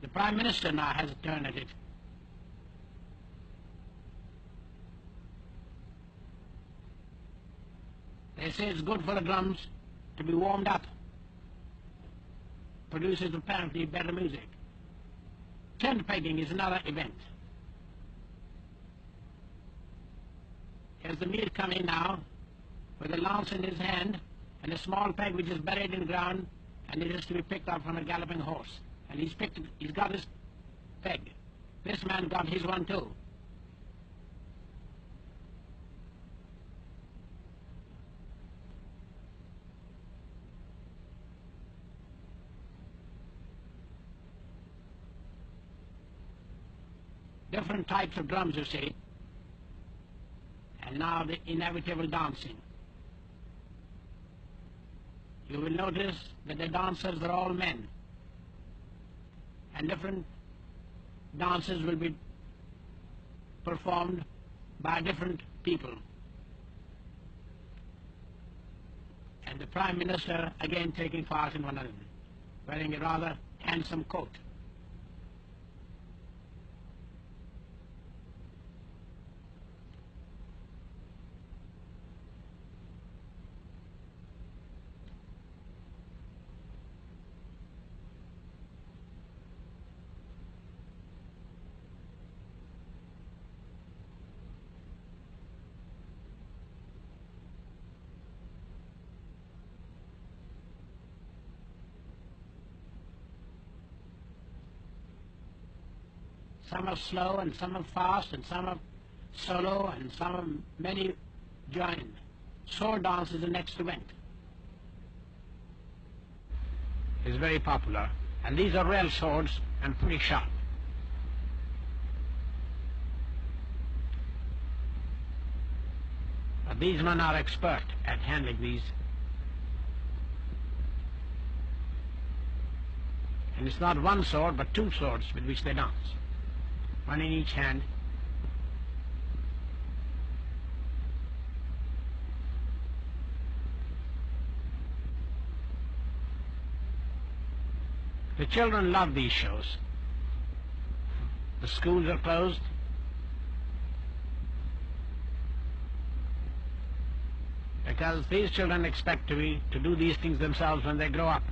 The Prime Minister now has a turn at it. They say it's good for the drums to be warmed up. Produces apparently better music. Tent pegging is another event. Here's the Mir coming now, with a lance in his hand and a small peg which is buried in the ground, and it is to be picked up from a galloping horse. And he's got his peg. This man got his one too. Different types of drums, you see. And now the inevitable dancing. You will notice that the dancers are all men. And different dances will be performed by different people. And the Prime Minister again taking part in one of them, wearing a rather handsome coat. Some are slow and some are fast and some are solo and some are many joined. Sword dance is the next event. It's very popular, and these are real swords and pretty sharp. But these men are expert at handling these. And it's not one sword but two swords with which they dance. One in each hand. The children love these shows. The schools are closed. Because these children expect to do these things themselves when they grow up.